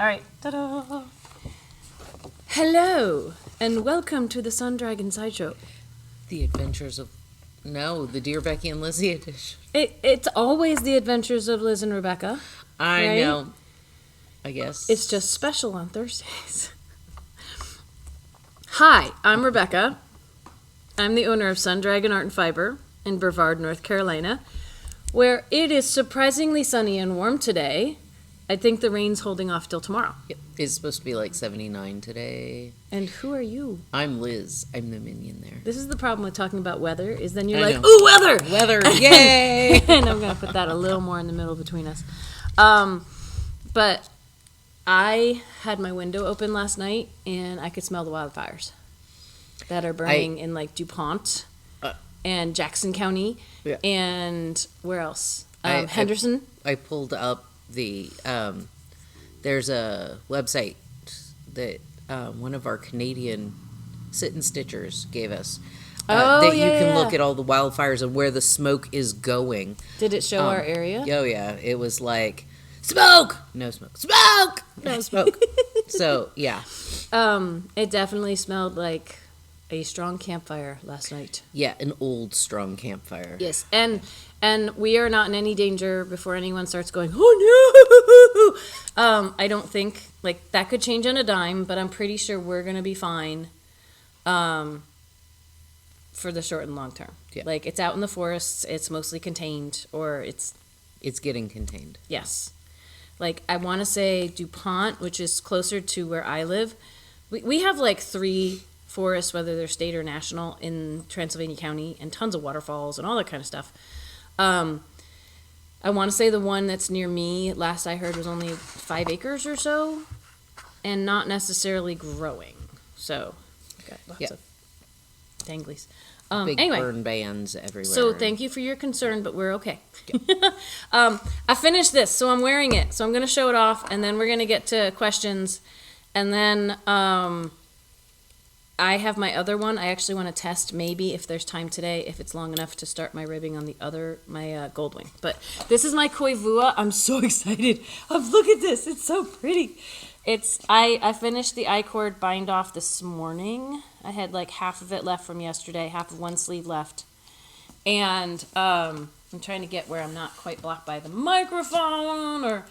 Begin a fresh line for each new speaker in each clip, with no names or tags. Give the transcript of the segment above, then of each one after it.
All right. Ta-da! Hello, and welcome to the Sun Dragon Sideshow.
The Adventures of... No, the Dear Becky and Lizzy edition.
It's always the Adventures of Liz and Rebecca.
I
right?
know. I guess.
It's just special on Thursdays. Hi, I'm Rebecca. I'm the owner of Sun Dragon Art and Fiber in Brevard, North Carolina, where it is surprisingly sunny and warm today. I think the rain's holding off till tomorrow.
Yep. It's supposed to be like 79 today.
And who are you?
I'm Liz. I'm the minion there.
This is the problem with talking about weather, is then you're
I
like,
know.
ooh, weather!
Weather, yay!
And I'm going to put that a little more in the middle between us. But I had my window open last night, and I could smell the wildfires that are burning in, like, DuPont and Jackson County.
Yeah.
And where else? Henderson.
I pulled up the... there's a website that one of our Canadian sit-and stitchers gave us. You can look at all the wildfires and where the smoke is going.
Did it show our area?
Oh, yeah. It was like, smoke! No smoke. Smoke! No smoke. So, yeah.
It definitely smelled like a strong campfire last night.
Yeah, an old, strong campfire.
Yes, and we are not in any danger before anyone starts going, oh no! I don't think, like, that could change on a dime, but I'm pretty sure we're going to be fine for the short and long term.
Yeah.
Like, it's out in the forests, it's mostly contained, or it's
getting contained.
Yes. Like, I want to say DuPont, which is closer to where I live. We have, like, 3 forests, whether they're state or national, in Transylvania County, and tons of waterfalls and all that kind of stuff. I want to say the one that's near me, last I heard, was only 5 acres or so, and not necessarily growing. So, got lots of danglies.
Big
anyway,
burn bans everywhere.
so thank you for your concern, but we're okay. I finished this, so I'm wearing it. So I'm going to show it off, and then we're going to get to questions, and then I have my other one. I actually want to test maybe if there's time today, if it's long enough to start my ribbing on the other, my Goldwing. But this is my Koivua. I'm so excited. Look at this. It's so pretty. I finished the I-cord bind off this morning. I had like half of it left from yesterday, half of one sleeve left. And I'm trying to get where I'm not quite blocked by the microphone or...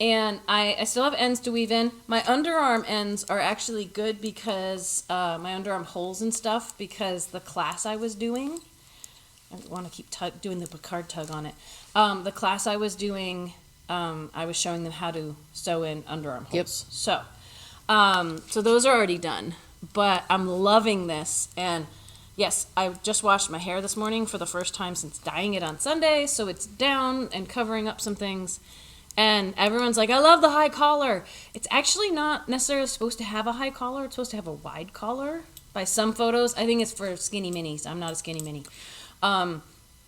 And I still have ends to weave in. My underarm ends are actually good because my underarm holes and stuff, because the class I was doing, I want to keep doing the Picard tug on it. The class I was doing, I was showing them how to sew in underarm holes. Yep. So those are already done, but I'm loving this. And yes, I just washed my hair this morning for the first time since dyeing it on Sunday, so it's down and covering up some things. And everyone's like, I love the high collar. It's actually not necessarily supposed to have a high collar. It's supposed to have a wide collar by some photos. I think it's for skinny minis. I'm not a skinny mini.
I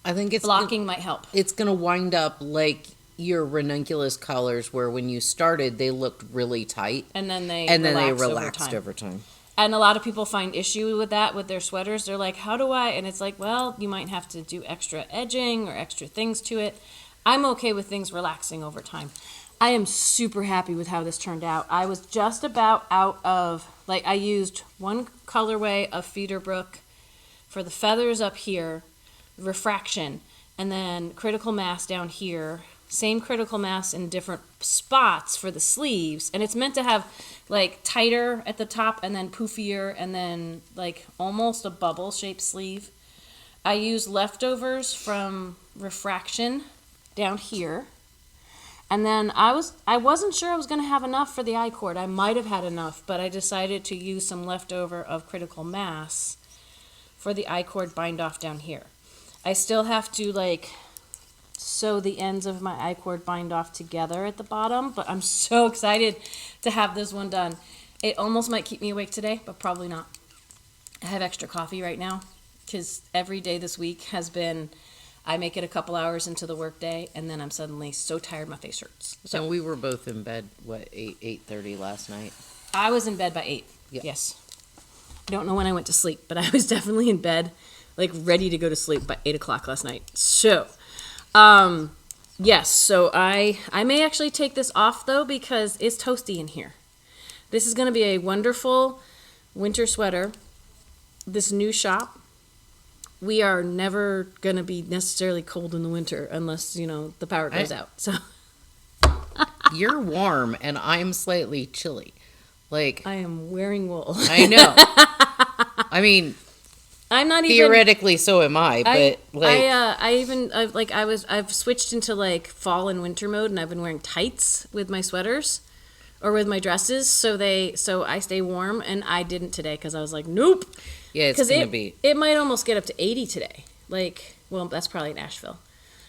think it's
blocking might help.
It's going to wind up like your ranunculus collars, where when you started, they looked really tight.
And then they
relaxed over time.
And a lot of people find issue with that with their sweaters. They're like, how do I? And it's like, well, you might have to do extra edging or extra things to it. I'm okay with things relaxing over time. I am super happy with how this turned out. I was just about out of, like, I used one colorway of Feederbrook for the feathers up here, refraction, and then critical mass down here. Same critical mass in different spots for the sleeves. And it's meant to have, like, tighter at the top and then poofier and then, like, almost a bubble-shaped sleeve. I used leftovers from refraction down here, and then I wasn't sure I was going to have enough for the I-cord. I might have had enough, but I decided to use some leftover of critical mass for the I-cord bind off down here. I still have to, like, sew the ends of my I-cord bind off together at the bottom, but I'm so excited to have this one done. It almost might keep me awake today, but probably not. I have extra coffee right now because every day this week has been, I make it a couple hours into the workday, and then I'm suddenly so tired my face hurts. So
and we were both in bed, 8:30 last night?
I was in bed by 8.
Yep.
Yes. I don't know when I went to sleep, but I was definitely in bed, like, ready to go to sleep by 8 o'clock last night. So, Yes, so I may actually take this off, though, because it's toasty in here. This is going to be a wonderful winter sweater. This new shop, we are never going to be necessarily cold in the winter unless, the power goes out. So
You're warm, and I'm slightly chilly. Like,
I am wearing wool.
I know. I mean,
I'm not even
theoretically so am I, but
I've switched into like fall and winter mode, and I've been wearing tights with my sweaters or with my dresses, so I stay warm. And I didn't today because I was like, nope.
Yeah, it's gonna be.
It might almost get up to 80 today. Like, well, that's probably in Asheville,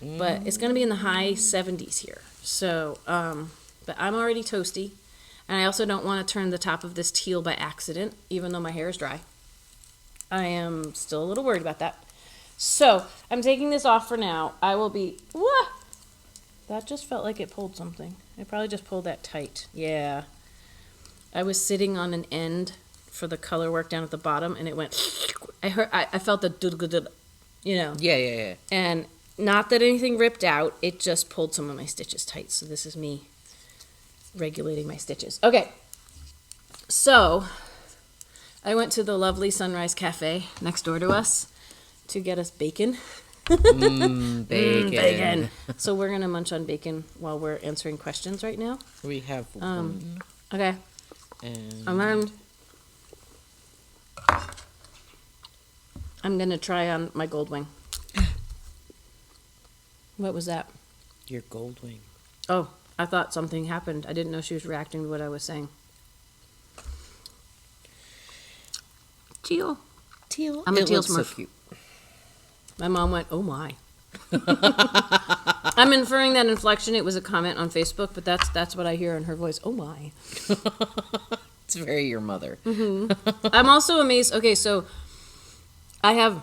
but it's gonna be in the high 70s here. So, but I'm already toasty, and I also don't want to turn the top of this teal by accident, even though my hair is dry. I am still a little worried about that. So, I'm taking this off for now. I will be... Whoa! That just felt like it pulled something. I probably just pulled that tight. Yeah. I was sitting on an end for the color work down at the bottom, and it went... I felt the...
Yeah.
And not that anything ripped out. It just pulled some of my stitches tight. So, this is me regulating my stitches. Okay. So... I went to the lovely Sunrise Cafe next door to us to get us bacon.
Bacon.
So we're going to munch on bacon while we're answering questions right now.
We have one.
Okay.
And
I'm going to try on my Goldwing. What was that?
Your Goldwing.
Oh, I thought something happened. I didn't know she was reacting to what I was saying. Teal. I'm a teal smurf.
So cute.
My mom went, oh my. I'm inferring that inflection. It was a comment on Facebook, but that's what I hear in her voice. Oh my.
It's very your mother.
Mm-hmm. I'm also amazed. Okay, so I have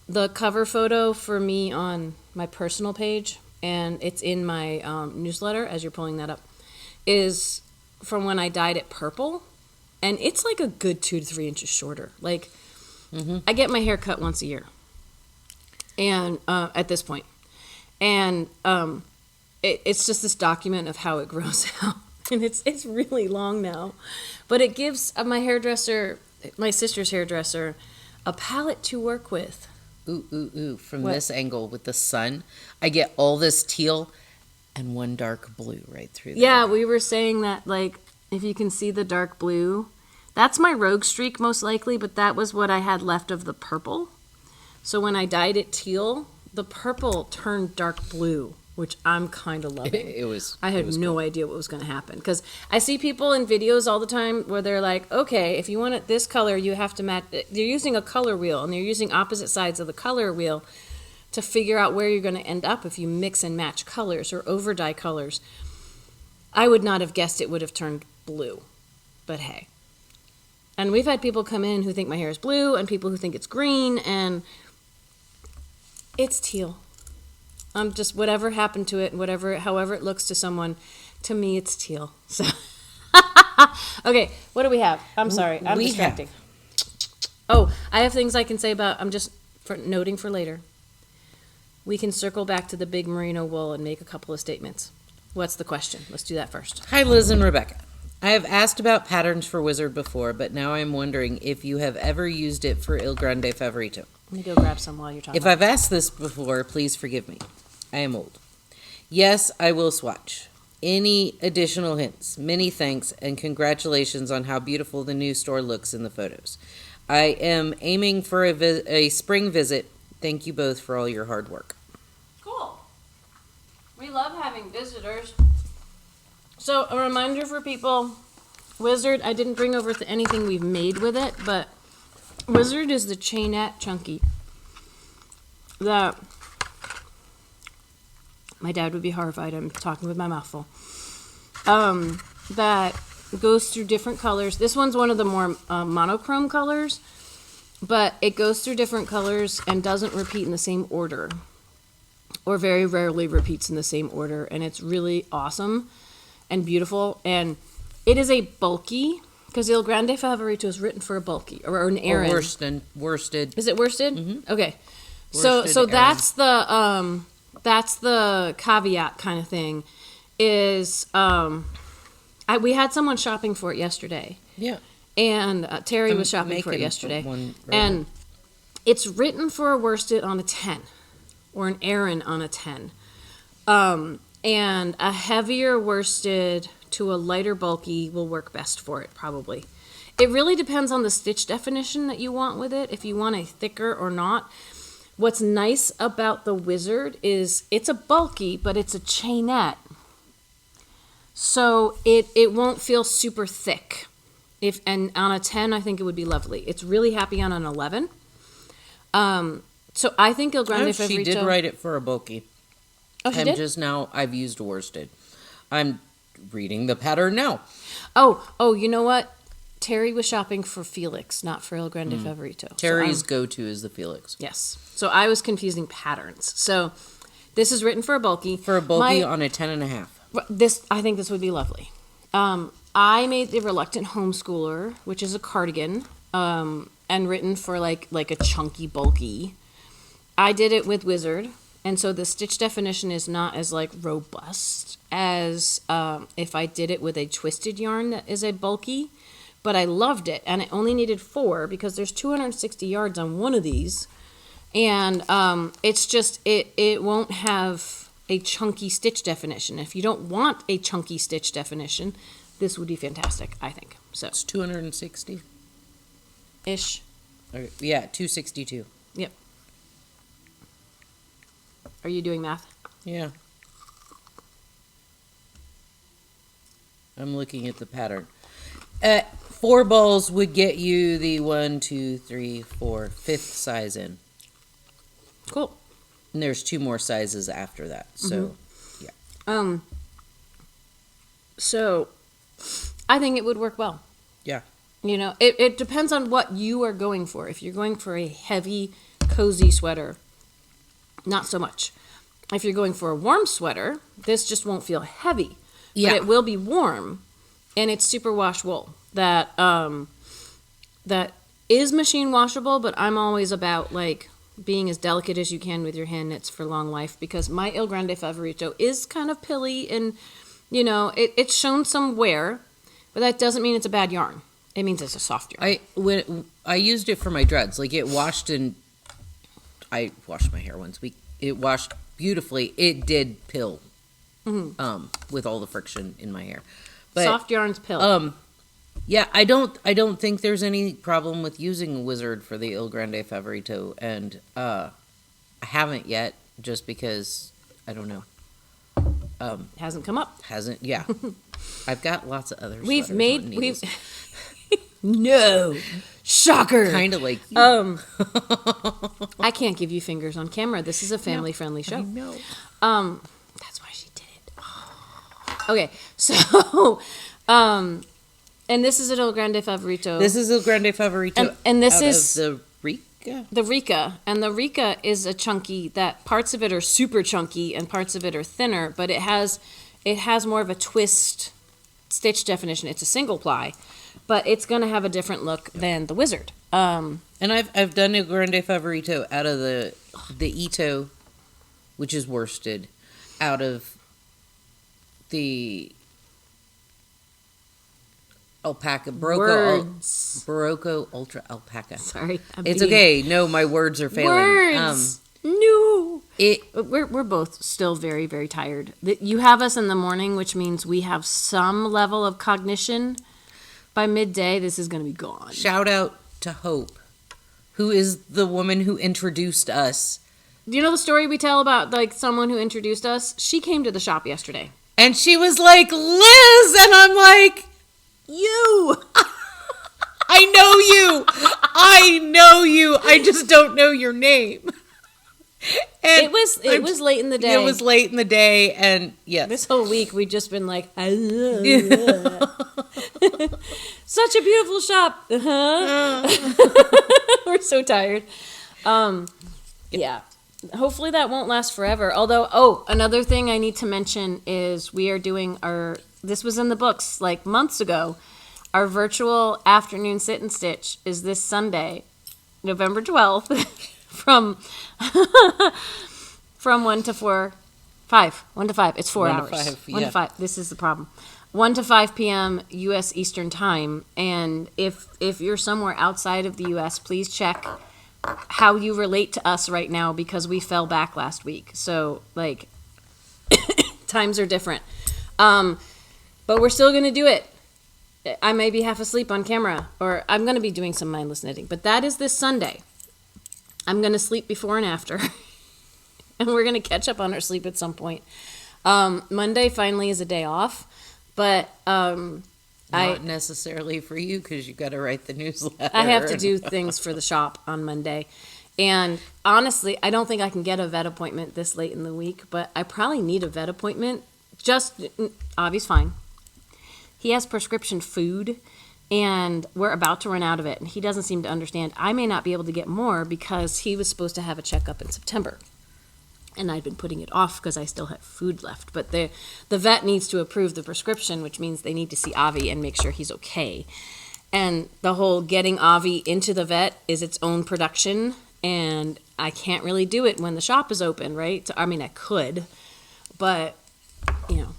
the cover photo for me on my personal page, and it's in my newsletter, as you're pulling that up, is from when I dyed it purple. And it's like a good 2 to 3 inches shorter. Like, I get my hair cut once a year. And at this point. And it's just this document of how it grows out. And it's really long now. But it gives my hairdresser, my sister's hairdresser, a palette to work with.
Ooh. From this angle with the sun, I get all this teal and one dark blue right through there.
Yeah, we were saying that, like, if you can see the dark blue, that's my rogue streak most likely, but that was what I had left of the purple. So when I dyed it teal, the purple turned dark blue, which I'm kind of loving. I had no idea what was going to happen. Because I see people in videos all the time where they're like, okay, if you want it this color, you have to match. They're using a color wheel, and they're using opposite sides of the color wheel to figure out where you're going to end up if you mix and match colors or over dye colors. I would not have guessed it would have turned blue, but hey. And we've had people come in who think my hair is blue and people who think it's green, and it's teal. I'm just, whatever happened to it, however it looks to someone, to me it's teal. So okay, what do we have? I'm sorry, I'm distracting. Oh, I have things I can say about, I'm just noting for later. We can circle back to the big merino wool and make a couple of statements. What's the question? Let's do that first.
Hi, Liz and Rebecca. I have asked about patterns for Wizard before, but now I'm wondering if you have ever used it for Il Grande Favorito.
Let me go grab some while you're talking.
If I've asked this before, please forgive me. I am old. Yes, I will swatch. Any additional hints? Many thanks, and congratulations on how beautiful the new store looks in the photos. I am aiming for a spring visit. Thank you both for all your hard work.
Cool. We love having visitors. So, a reminder for people, Wizard, I didn't bring over anything we've made with it, but Wizard is the chainette chunky that my dad would be horrified. I'm talking with my mouth full. That goes through different colors. This one's one of the more monochrome colors, but it goes through different colors and doesn't repeat in the same order, or very rarely repeats in the same order, and it's really awesome and beautiful. And it is a bulky, because Il Grande Favorito is written for a bulky or an Aran.
Or worsted.
Is it worsted?
Mm-hmm.
Okay.
Worsted
So that's the that's the caveat kind of thing. Is we had someone shopping for it yesterday.
Yeah.
And Terry was shopping for it yesterday. And it's written for a worsted on a 10 or an Aran on a 10. And a heavier worsted to a lighter bulky will work best for it, probably. It really depends on the stitch definition that you want with it, if you want a thicker or not. What's nice about the Wizard is it's a bulky, but it's a chainette. So it won't feel super thick. And on a 10, I think it would be lovely. It's really happy on an 11. So I think Il Grande Favorito...
She did write it for a bulky.
Oh, she did?
I've used worsted. I'm reading the pattern now.
Oh, you know what? Terry was shopping for Felix, not for Il Grande Favorito.
Terry's go-to is the Felix.
Yes. So I was confusing patterns. So this is written for a bulky.
For a bulky on a 10.5.
I think this would be lovely. I made the Reluctant Homeschooler, which is a cardigan, and written for like a chunky bulky. I did it with Wizard, and so the stitch definition is not as like robust as if I did it with a twisted yarn that is a bulky. But I loved it, and it only needed 4 because there's 260 yards on one of these, and it's just it won't have a chunky stitch definition. If you don't want a chunky stitch definition, this would be fantastic, I think. So
it's 260
ish.
Okay. Yeah, 262.
Yep. Are you doing math?
Yeah. I'm looking at the pattern. 4 balls would get you the 1, 2, 3, 4, 5th size in.
Cool.
And there's 2 more sizes after that. So, yeah.
So I think it would work well.
Yeah.
You know, it depends on what you are going for. If you're going for a heavy, cozy sweater, not so much. If you're going for a warm sweater, this just won't feel heavy. Yeah. But it will be warm, and it's superwash wool that is machine washable, but I'm always about like being as delicate as you can with your hand knits for long life, because my Il Grande Favorito is kind of pilly, and you know it's shown some wear, but that doesn't mean it's a bad yarn. It means it's a soft yarn.
When I used it for my dreads, like it washed, and I washed my hair once. It washed beautifully. It did pill, with all the friction in my hair. But,
soft yarns pill.
Yeah, I don't think there's any problem with using Wizard for the Il Grande Favorito, and I haven't yet, just because I don't know.
Hasn't come up.
Yeah. I've got lots of other.
We've no shocker.
Kind of like you.
I can't give you fingers on camera. This is a family-friendly show.
I know.
That's why she did it. Okay, so and this is an Il Grande Favorito.
This is Il Grande Favorito.
And this is
the Rika.
The Rika. And the Rika is a chunky that parts of it are super chunky and parts of it are thinner, but it has more of a twist stitch definition. It's a single ply, but it's going to have a different look than the Wizard.
And I've done Il Grande Favorito out of the Ito, which is worsted, out of the alpaca, Barocco Ultra Alpaca.
Sorry,
it's okay. No, my words are failing.
Words. No. We're both still very, very tired. You have us in the morning, which means we have some level of cognition. By midday, this is going to be gone.
Shout out to Hope, who is the woman who introduced us.
Do you know the story we tell about like someone who introduced us? She came to the shop yesterday.
And she was like, Liz! And I'm like, you! I know you! I just don't know your name. And
it was late in the day.
It was late in the day, and yes.
This whole week we've just been like, I love such a beautiful shop. We're so tired. Yeah. Hopefully that won't last forever. Although, another thing I need to mention is we are doing this was in the books like months ago, our virtual afternoon sit and stitch is this Sunday, November 12th, from from 1 to 4, 5, 1 to 5. It's 4
1 to
hours.
5,
1 to 5. This is the problem. 1 to 5 p.m. U.S. Eastern Time. And if you're somewhere outside of the U.S., please check how you relate to us right now, because we fell back last week. So, like, times are different. But we're still going to do it. I may be half asleep on camera, or I'm going to be doing some mindless knitting. But that is this Sunday. I'm going to sleep before and after. And we're going to catch up on our sleep at some point. Monday finally is a day off. But
not necessarily for you, because you got to write the newsletter.
I have to do things for the shop on Monday. And honestly, I don't think I can get a vet appointment this late in the week, but I probably need a vet appointment. Avi's fine. He has prescription food, and we're about to run out of it, and he doesn't seem to understand. I may not be able to get more because he was supposed to have a checkup in September. And I'd been putting it off because I still have food left. But the vet needs to approve the prescription, which means they need to see Avi and make sure he's okay. And the whole getting Avi into the vet is its own production, and I can't really do it when the shop is open, right? I mean, I could, but,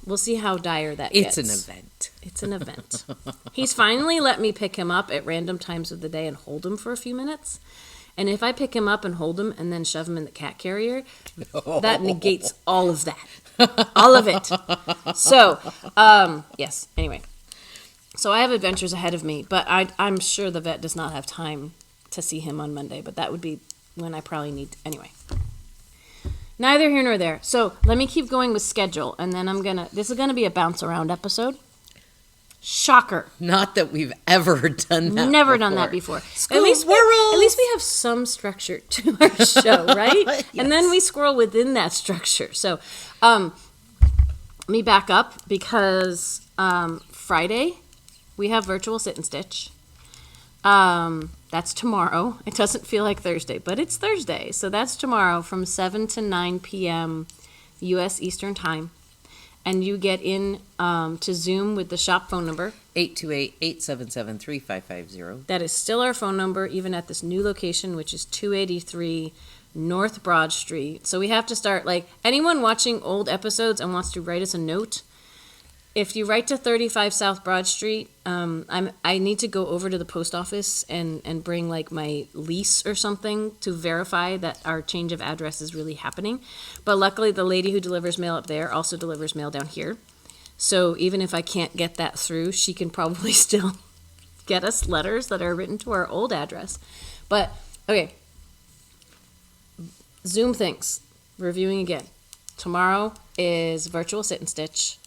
we'll see how dire that gets.
It's an event.
It's an event. He's finally let me pick him up at random times of the day and hold him for a few minutes. And if I pick him up and hold him and then shove him in the cat carrier, that negates all of that. All of it. So, yes, anyway. So I have adventures ahead of me, but I'm sure the vet does not have time to see him on Monday, but that would be when I probably need to. Anyway. Neither here nor there. So let me keep going with schedule, and then this is going to be a bounce around episode. Shocker.
Not that we've ever done that
Never
before.
done that before.
School
at least
squirrels!
we have some structure to our show, right?
Yes.
And then we squirrel within that structure. So let me back up, because Friday we have virtual sit and stitch. That's tomorrow. It doesn't feel like Thursday, but it's Thursday. So that's tomorrow from 7 to 9 p.m. U.S. Eastern Time. And you get in to Zoom with the shop phone number.
828-877-3550.
That is still our phone number, even at this new location, which is 283 North Broad Street. So we have to start, like, anyone watching old episodes and wants to write us a note, if you write to 35 South Broad Street, I need to go over to the post office and bring, like, my lease or something to verify that our change of address is really happening. But luckily, the lady who delivers mail up there also delivers mail down here. So even if I can't get that through, she can probably still get us letters that are written to our old address. But, okay. Zoom things. Reviewing again. Tomorrow is virtual sit and stitch.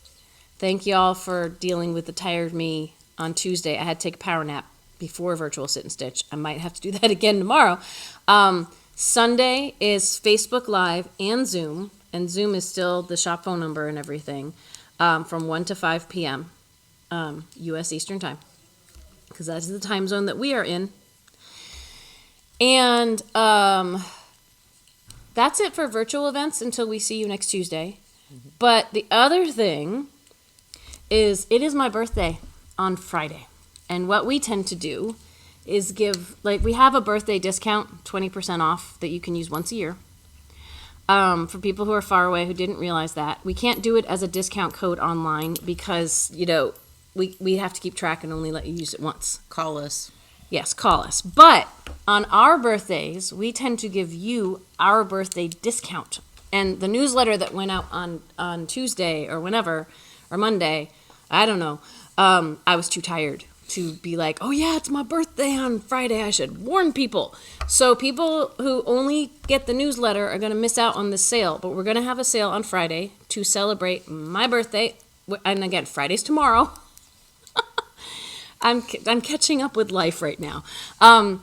Thank you all for dealing with the tired me on Tuesday. I had to take a power nap before virtual sit and stitch. I might have to do that again tomorrow. Sunday is Facebook Live and Zoom is still the shop phone number and everything, from 1 to 5 p.m. U.S. Eastern Time, because that's the time zone that we are in. And that's it for virtual events until we see you next Tuesday. Mm-hmm. But the other thing is, it is my birthday on Friday. And what we tend to do is we have a birthday discount, 20% off, that you can use once a year. For people who are far away who didn't realize that. We can't do it as a discount code online because, we have to keep track and only let you use it once.
Call us.
Yes, call us. But on our birthdays, we tend to give you our birthday discount. And the newsletter that went out on Tuesday or whenever, or Monday, I don't know, I was too tired to be like, oh yeah, it's my birthday on Friday, I should warn people. So people who only get the newsletter are going to miss out on this sale. But we're going to have a sale on Friday to celebrate my birthday. And again, Friday's tomorrow. I'm catching up with life right now. I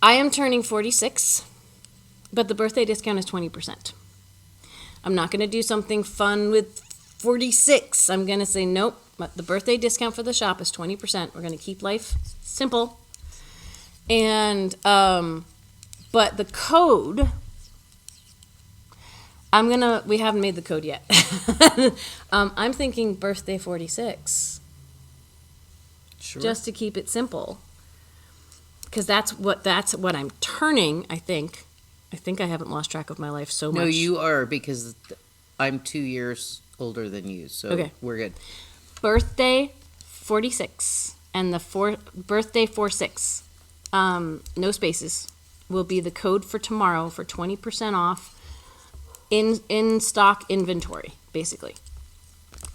am turning 46, but the birthday discount is 20%. I'm not going to do something fun with 46. I'm going to say, nope, the birthday discount for the shop is 20%. We're going to keep life simple. And, but the code, we haven't made the code yet. I'm thinking birthday 46.
Sure.
Just to keep it simple. Because that's what I'm turning, I think. I think I haven't lost track of my life so much.
No, you are, because I'm 2 years older than you, so
Okay.
we're good.
Birthday 46 and the birthday 46, no spaces, will be the code for tomorrow for 20% off in stock inventory, basically.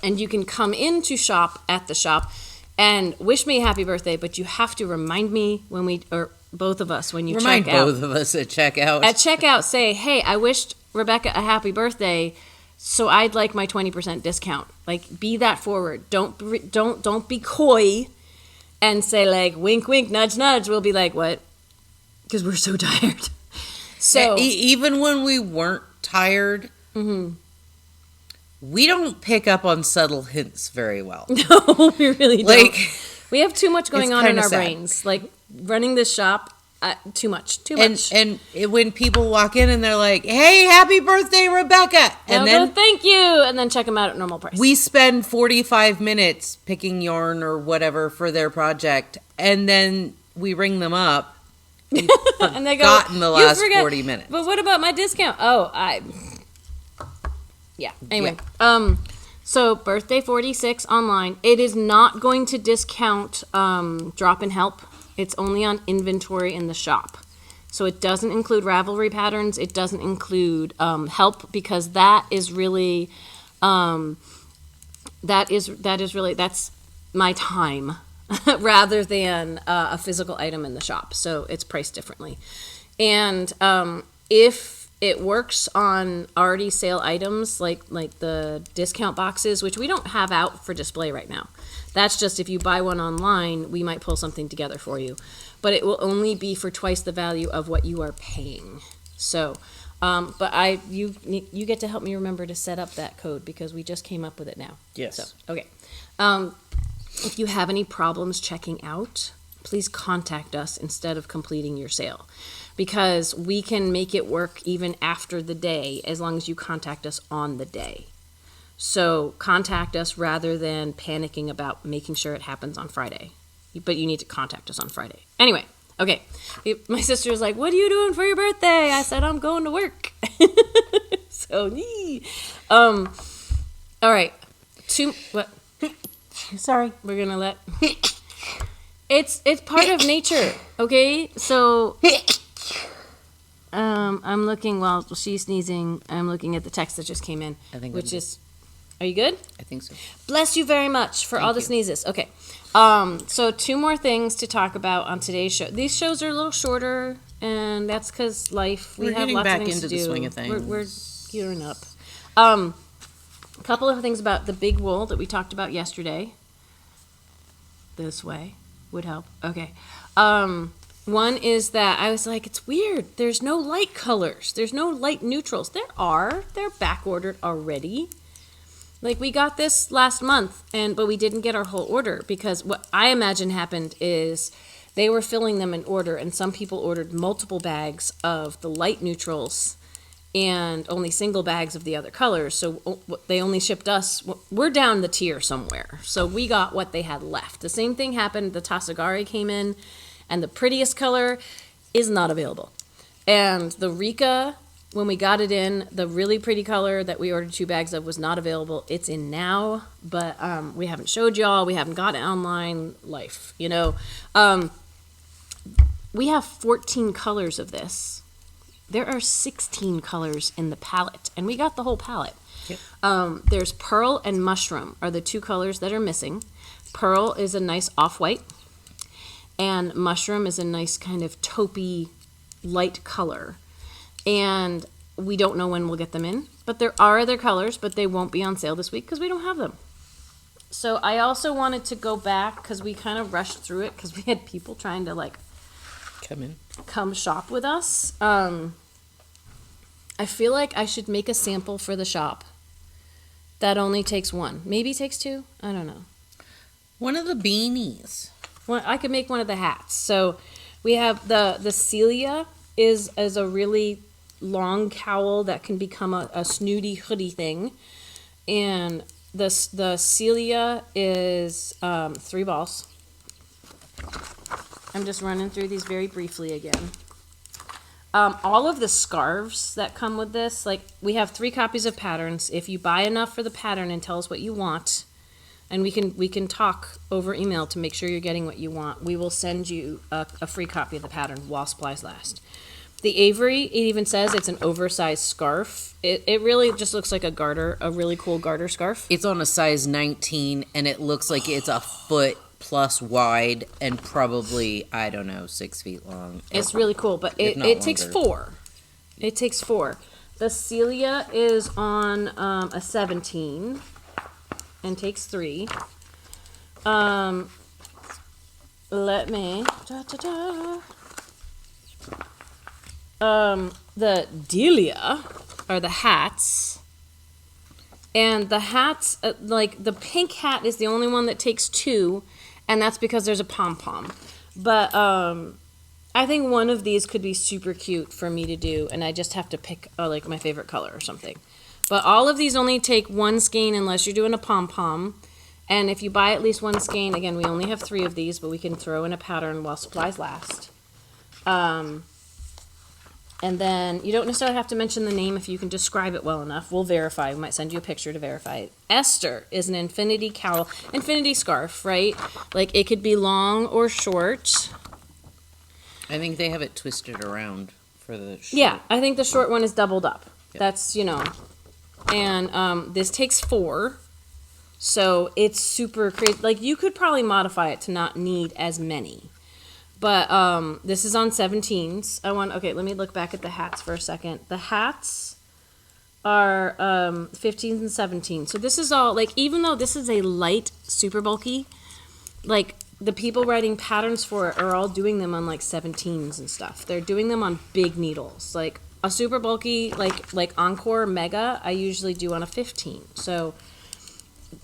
And you can come into shop at the shop and wish me a happy birthday, but you have to remind me when we, or both of us, when you
Remind
check out.
both of us at checkout.
At checkout, say, hey, I wished Rebecca a happy birthday, so I'd like my 20% discount. Like, be that forward. Don't be coy and say, like, wink, wink, nudge, nudge. We'll be like, what? Because we're so tired. So
even when we weren't tired, we don't pick up on subtle hints very well.
no, we really don't.
Like,
We have too much going
it's
on in
kinda
our
sad.
brains. Like, running this shop, too much.
And when people walk in and they're like, "Hey, happy birthday, Rebecca," and
They'll
then
go, thank you, and then check them out at normal price.
we spend 45 minutes picking yarn or whatever for their project, and then we ring them up and
and they go,
forgotten the
"You
last
forgot-
40 minutes.
But what about my discount? Yeah. Anyway, so birthday 46 online. It is not going to discount drop and help. It's only on inventory in the shop. So it doesn't include Ravelry patterns. It doesn't include help, because that is really that's my time rather than a physical item in the shop. So it's priced differently. And if it works on already sale items like the discount boxes, which we don't have out for display right now. That's just if you buy one online, we might pull something together for you. But it will only be for twice the value of what you are paying. So, but you get to help me remember to set up that code, because we just came up with it now.
Yes.
So, okay. If you have any problems checking out, please contact us instead of completing your sale, because we can make it work even after the day as long as you contact us on the day. So contact us rather than panicking about making sure it happens on Friday. But you need to contact us on Friday. Anyway, okay. My sister was like, what are you doing for your birthday? I said, I'm going to work. So, all right. What?
Sorry.
We're going to let... It's part of nature, okay? So... I'm looking while she's sneezing. I'm looking at the text that just came in, which is, are you good?
I think so.
Bless you very much for all the sneezes. Okay. So 2 more things to talk about on today's show. These shows are a little shorter, and that's because life. We have lots of things to do.
We're getting back into the swing of things.
We're gearing up. A couple of things about the big wool that we talked about yesterday. This way would help. Okay. One is that I was like, it's weird. There's no light colors. There's no light neutrals. There are. They're back ordered already. Like, we got this last month, but we didn't get our whole order, because what I imagine happened is they were filling them in order, and some people ordered multiple bags of the light neutrals and only single bags of the other colors. So they only shipped us. We're down the tier somewhere. So we got what they had left. The same thing happened. The Tasagari came in, and the prettiest color is not available. And the Rika, when we got it in, the really pretty color that we ordered 2 bags of was not available. It's in now, but we haven't showed y'all. We haven't got it online. Life, you know. We have 14 colors of this. There are 16 colors in the palette, and we got the whole palette.
Yep.
There's pearl and mushroom are the 2 colors that are missing. Pearl is a nice off-white, and mushroom is a nice kind of taupey light color. And we don't know when we'll get them in, but there are other colors, but they won't be on sale this week because we don't have them. So I also wanted to go back, because we kind of rushed through it because we had people trying to come shop with us. I feel like I should make a sample for the shop that only takes 1, maybe takes 2. I don't know.
One of the beanies.
Well, I could make one of the hats. So we have the Celia is a really long cowl that can become a snooty hoodie thing, and the Celia is 3 balls. I'm just running through these very briefly again. All of the scarves that come with this, like we have 3 copies of patterns. If you buy enough for the pattern and tell us what you want, and we can talk over email to make sure you're getting what you want, we will send you a free copy of the pattern while supplies last. The Avery, it even says it's an oversized scarf. It really just looks like a garter, a really cool garter scarf.
It's on a size 19, and it looks like it's a foot plus wide and probably, I don't know, 6 feet long.
It's really cool, but it takes 4. It takes 4. The Celia is on a 17 and takes 3. Let me... the Delia are the hats. And the hats, like the pink hat is the only one that takes 2, and that's because there's a pom-pom. But I think one of these could be super cute for me to do, and I just have to pick like my favorite color or something. But all of these only take 1 skein unless you're doing a pom-pom. And if you buy at least 1 skein, again, we only have 3 of these, but we can throw in a pattern while supplies last. And then you don't necessarily have to mention the name if you can describe it well enough. We'll verify. We might send you a picture to verify it. Esther is an infinity cowl, infinity scarf, right? Like it could be long or short.
I think they have it twisted around for the short.
Yeah, I think the short one is doubled up.
Yep.
That's, And this takes 4. So it's super crazy. Like you could probably modify it to not need as many. But this is on 17s. Okay, let me look back at the hats for a second. The hats are 15s and 17s. So this is all, like, even though this is a light, super bulky, like, the people writing patterns for it are all doing them on, like, 17s and stuff. They're doing them on big needles. Like, a super bulky, like Encore Mega, I usually do on a 15. So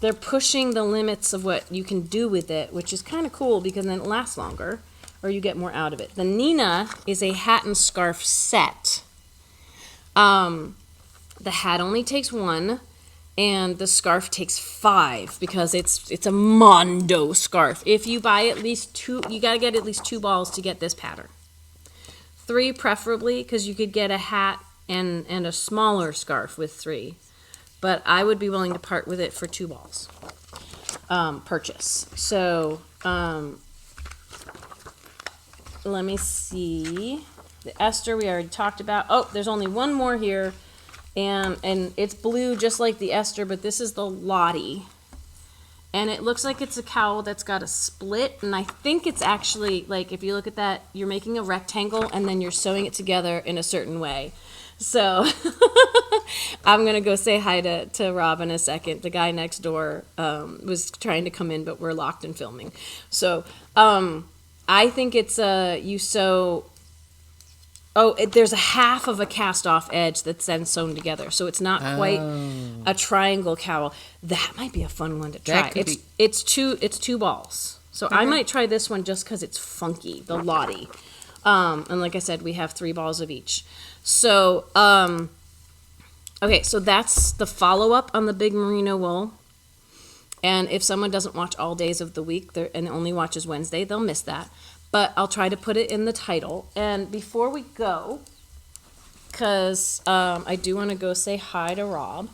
they're pushing the limits of what you can do with it, which is kind of cool because then it lasts longer. Or you get more out of it. The Nina is a hat and scarf set. The hat only takes 1, and the scarf takes 5 because it's a Mondo scarf. If you buy at least 2, you gotta get at least 2 balls to get this pattern. 3 preferably, because you could get a hat and a smaller scarf with 3. But I would be willing to part with it for 2 balls. Purchase. So, let me see. The Esther we already talked about. Oh, there's only one more here. And it's blue just like the Esther, but this is the Lottie. And it looks like it's a cowl that's got a split. And I think it's actually, like, if you look at that, you're making a rectangle and then you're sewing it together in a certain way. So I'm going to go say hi to Rob in a second. The guy next door was trying to come in, but we're locked and filming. So, I think it's you sew. There's a half of a cast off edge that's then sewn together, so it's not quite a triangle cowl. That might be a fun one to try. It's 2 balls, so I might try this one just because it's funky, the Lottie. And like I said, we have 3 balls of each. So okay, so that's the follow up on the big merino wool. And if someone doesn't watch all days of the week and only watches Wednesday, they'll miss that. But I'll try to put it in the title. And before we go, because I do want to go say hi to Rob,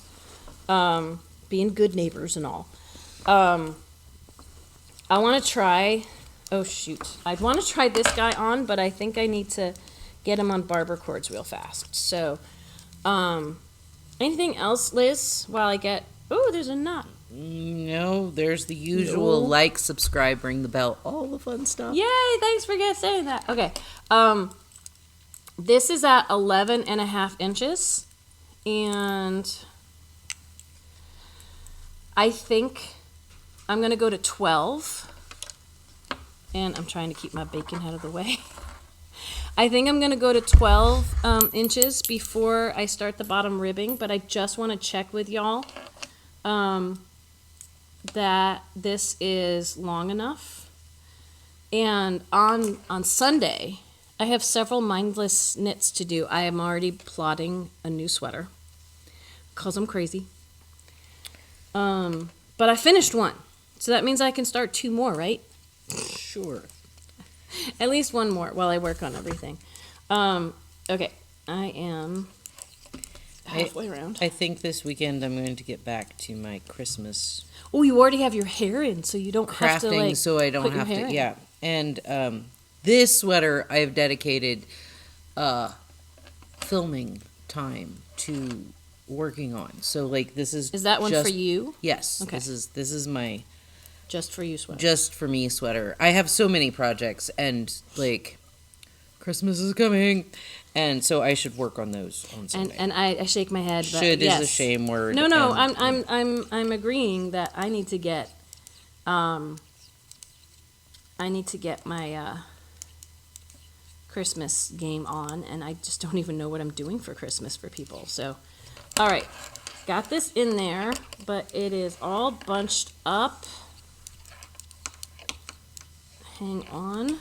being good neighbors and all. I want to try, I'd want to try this guy on, but I think I need to get him on barber cords real fast. So, anything else, Liz, while I get, there's a knot.
No, there's the usual like, subscribe, ring the bell, all the fun stuff.
Yay, thanks for saying that. Okay. This is at 11.5 inches. And I think I'm going to go to 12. And I'm trying to keep my bacon out of the way. I think I'm going to go to 12 inches before I start the bottom ribbing. But I just want to check with y'all. That this is long enough. And on Sunday, I have several mindless knits to do. I am already plotting a new sweater because I'm crazy. But I finished one. So that means I can start 2 more, right?
Sure.
At least 1 more while I work on everything. Okay, I am halfway around.
I think this weekend I'm going to get back to my Christmas
Oh, you already have your hair in, so you don't have to
crafting,
like
so I don't
put your
have
hair
to.
in.
Yeah, and this sweater I have dedicated filming time to working on. So like this is
that one
just,
for you?
Yes.
Okay.
This is my
Just for you sweater.
just for me sweater. I have so many projects, and like Christmas is coming, and so I should work on those on Sunday.
And I shake my head. But
Should
yes.
is a shame word.
No,
and,
I'm agreeing that I need to get my Christmas game on, and I just don't even know what I'm doing for Christmas for people. So, all right, got this in there, but it is all bunched up. Hang on.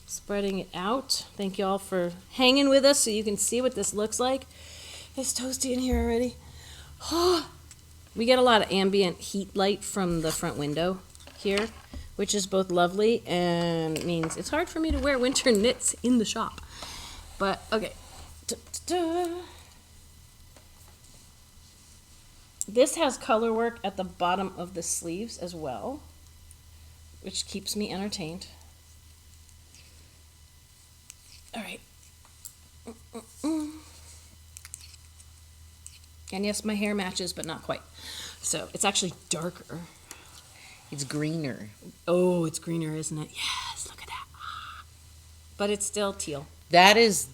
Spreading it out. Thank you all for hanging with us so you can see what this looks like. It's toasty in here already. We get a lot of ambient heat light from the front window here, which is both lovely and means it's hard for me to wear winter knits in the shop. But, okay. This has color work at the bottom of the sleeves as well, which keeps me entertained. All right. And yes, my hair matches, but not quite. So it's actually darker.
it's greener.
Oh, it's greener, isn't it? Yes, look at that. But it's still teal.
That is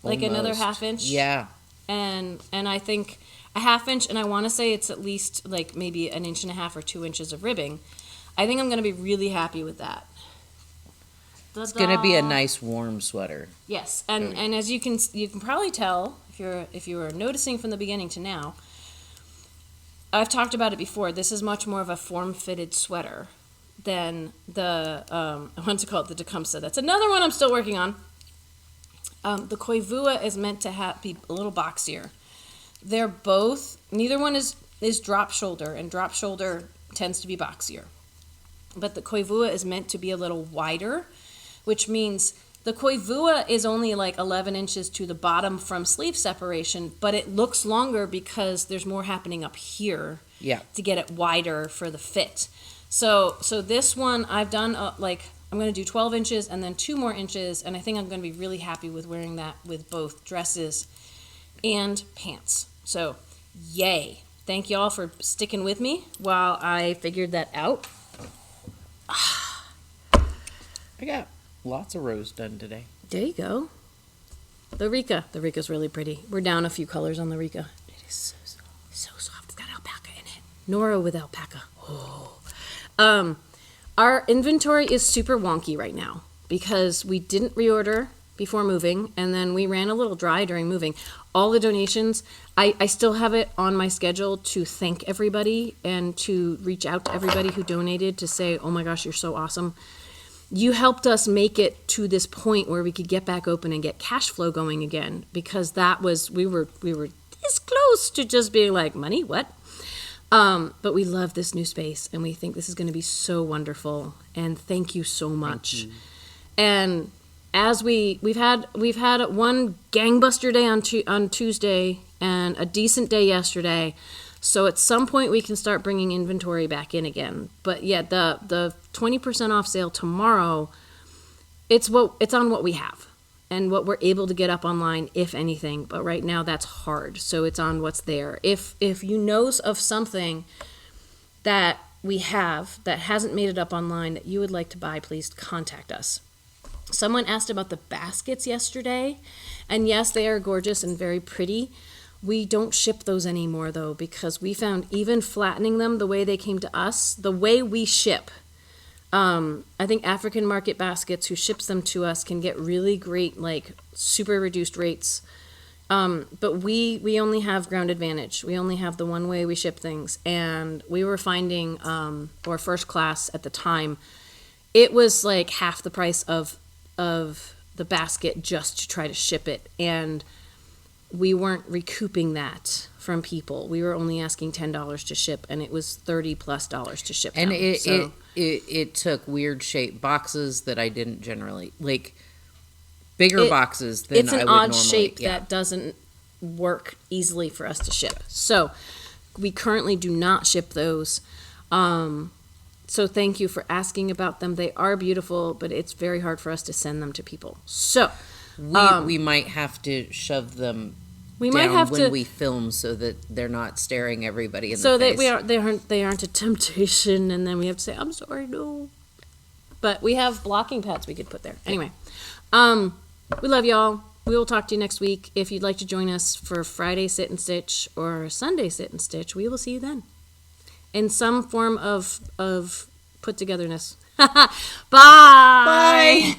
Like another
almost-
half inch?
Yeah.
And I think a half inch, and I want to say it's at least like maybe 1.5 or 2 inches of ribbing. I think I'm going to be really happy with that.
It's gonna be a nice warm sweater.
Yes, and as you can probably tell if you were noticing from the beginning to now, I've talked about it before. This is much more of a form-fitted sweater than the I want to call it the Tecumseh. That's another one I'm still working on. The Koivua is meant to be a little boxier. They're both, neither one is drop shoulder, and drop shoulder tends to be boxier. But the Koivua is meant to be a little wider, which means the Koivua is only like 11 inches to the bottom from sleeve separation, but it looks longer because there's more happening up here to get it wider for the fit. So this one I've done I'm going to do 12 inches and then 2 more inches, and I think I'm going to be really happy with wearing that with both dresses and pants. So yay. Thank y'all for sticking with me while I figured that out.
I got lots of rows done today.
There you go. The Rika's really pretty. We're down a few colors on the Rika.
It is so soft.
So soft. It's got alpaca in it. Nora with alpaca. Oh. Our inventory is super wonky right now because we didn't reorder before moving, and then we ran a little dry during moving. All the donations, I still have it on my schedule to thank everybody and to reach out to everybody who donated to say, oh my gosh, you're so awesome. You helped us make it to this point where we could get back open and get cash flow going again, because that was, we were this close to just being like, money, what? But we love this new space, and we think this is going to be so wonderful, and thank you so much. And as we've had one gangbuster day on Tuesday and a decent day yesterday, so at some point we can start bringing inventory back in again. But yeah, the 20% off sale tomorrow, it's on what we have and what we're able to get up online, if anything. But right now that's hard, so it's on what's there. If you know of something that we have that hasn't made it up online that you would like to buy, please contact us. Someone asked about the baskets yesterday, and yes, they are gorgeous and very pretty. We don't ship those anymore, though, because we found even flattening them the way they came to us, the way we ship. I think African Market Baskets, who ships them to us, can get really great, like, super reduced rates. But we only have Ground Advantage. We only have the one way we ship things. And we were finding, or First Class at the time, it was like half the price of the basket just to try to ship it, and we weren't recouping that from people. We were only asking $10 to ship, and it was $30+ to ship
And
them.
it took weird shaped boxes that I didn't generally like. bigger boxes than
it's
I
an
would
odd
normally.
shape
Yeah.
that doesn't work easily for us to ship. So we currently do not ship those. So thank you for asking about them. They are beautiful, but it's very hard for us to send them to people. So
we might have to shove them
we
down
might have
when
to,
we film so that they're not staring everybody in
so
the
that
face.
they aren't a temptation, and then we have to say, I'm sorry, no. But we have blocking pads we could put there. Anyway, we love y'all. We will talk to you next week. If you'd like to join us for Friday Sit and Stitch or Sunday Sit and Stitch, we will see you then. In some form of put togetherness. Bye.
Bye.